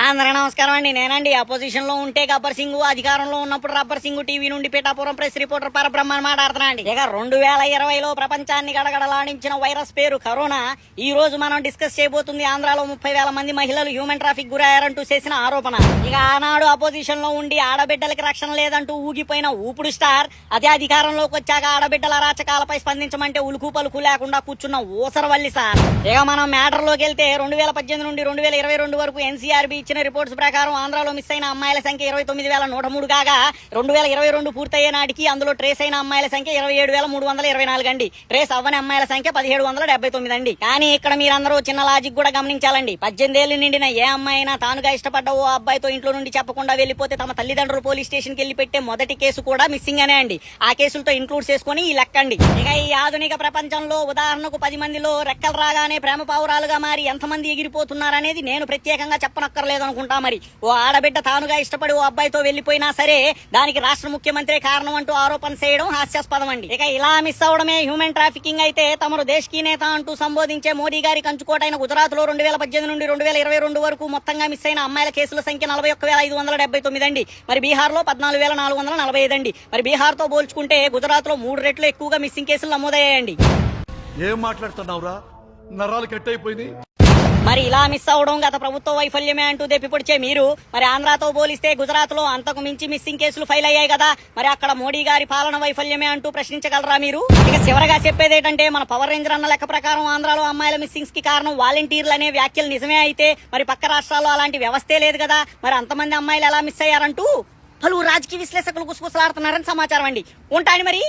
అందరూ నమస్కారం అండి. నేనండి అపోజిషన్ లో ఉంటే గబ్బర్ సింగ్, అధికారంలో ఉన్నప్పుడు రబ్బర్ సింగ్. టీవీ నుండి పిఠాపురం ప్రెస్ రిపోర్టర్ పరబ్రహ్మని మాట్లాడుతున్నా అండి. ఇక 2020లో ప్రపంచాన్ని గడగడలాడించిన వైరస్ పేరు కరోనా. ఈ రోజు మనం డిస్కస్ చేయబోతుంది ఆంధ్రాలో 30,000 మంది మహిళలు హ్యూమన్ ట్రాఫిక్ గురయ్యారంటూ చేసిన ఆరోపణ. ఇక ఆనాడు అపోజిషన్ లో ఉండి ఆడబిడ్డలకి రక్షణ లేదంటూ ఊగిపోయిన ఊపుడు స్టార్ అదే అధికారంలోకి వచ్చాక ఆడబిడ్డల అరాచకాలపై స్పందించమంటే ఉలుకు పలుకు లేకుండా కూర్చున్న ఊసరవల్లి సార్. ఇక మనం మ్యాటర్ లోకి వెళ్తే 2018 నుండి 2022 వరకు ఎన్సీఆర్బీ ఇచ్చిన రిపోర్ట్స్ ప్రకారం ఆంధ్రాలో మిస్ అయిన అమ్మాయిల సంఖ్య 29,103 కాగా 2022 పూర్తయ్యే నాటికి అందులో ట్రేస్ అయిన అమ్మాయిల సంఖ్య 27,324 అండి. ట్రేస్ అవ్వని అమ్మాయిల సంఖ్య 1,779 అండి. కానీ ఇక్కడ మీరందరూ చిన్న లాజిక్ కూడా గమనించాలండి. 18 ఏళ్లు నిండిన ఏ అమ్మాయి అయినా తానుగా ఇష్టపడ్డ ఓ అబ్బాయితో ఇంట్లో నుండి చెప్పకుండా వెళ్లిపోతే తమ తల్లిదండ్రులు పోలీస్ స్టేషన్ కి వెళ్లి పెట్టే మొదటి కేసు కూడా మిస్సింగ్ అనే అండి. ఆ కేసులతో ఇంక్లూడ్ చేసుకుని ఈ లెక్కండి. ఇక ఈ ఆధునిక ప్రపంచంలో ఉదాహరణకు 10 మందిలో రెక్కలు రాగానే ప్రేమ పావురాలుగా మారి ఎంతమంది ఎగిరిపోతున్నారనేది నేను ప్రత్యేకంగా చెప్పనక్కర్లేదు అనుకుంటా. మరి ఓ ఆడబిడ్డ తానుగా ఇష్టపడి ఓ అబ్బాయితో వెళ్లిపోయినా సరే దానికి రాష్ట్ర ముఖ్యమంత్రి కారణం అంటూ ఆరోపణ చేయడం హాస్యాస్పదం అండి. ఇక ఇలా మిస్ అవడమే హ్యూమన్ ట్రాఫికింగ్ అయితే తమరు దేశకీ నేత అంటూ సంబోధించే మోదీ గారి కంచుకోటైన గుజరాత్ లో 2018 నుండి 2022 వరకు మొత్తంగా మిస్ అయిన అమ్మాయిల కేసుల సంఖ్య 41,579 అండి. మరి బీహార్ లో 14,445 అండి. మరి బీహార్ తో పోల్చుకుంటే గుజరాత్ లో 3 రెట్లు ఎక్కువగా మిస్సింగ్ కేసులు నమోదయ్యాయండి. ఏం మాట్లాడుతున్నావురా, నరాలు కట్ అయిపోయింది. మరి ఇలా మిస్ అవడం గత ప్రభుత్వ వైఫల్యమే అంటూ దెప్పిపొడిచే మీరు మరి ఆంధ్రాతో పోలిస్తే గుజరాత్ లో అంతకు మించి మిస్సింగ్ కేసులు ఫైల్ అయ్యాయి కదా. మరి అక్కడ మోడీ గారి పాలన వైఫల్యమే అంటూ ప్రశ్నించగలరా మీరు? ఇక చివరగా చెప్పేది ఏంటంటే మన పవర్ రేంజర్ అన్న లెక్క ప్రకారం ఆంధ్రాలో అమ్మాయిల మిస్సింగ్స్ కి కారణం వాలంటీర్లు అనే వ్యాఖ్యలు నిజమే అయితే మరి పక్క రాష్ట్రాల్లో అలాంటి వ్యవస్థే లేదు కదా. మరి అంతమంది అమ్మాయిలు ఎలా మిస్ అయ్యారంటూ పలువురు రాజకీయ విశ్లేషకులు గుసగుసలాడుతున్నారని సమాచారం అండి. ఉంటాను మరి.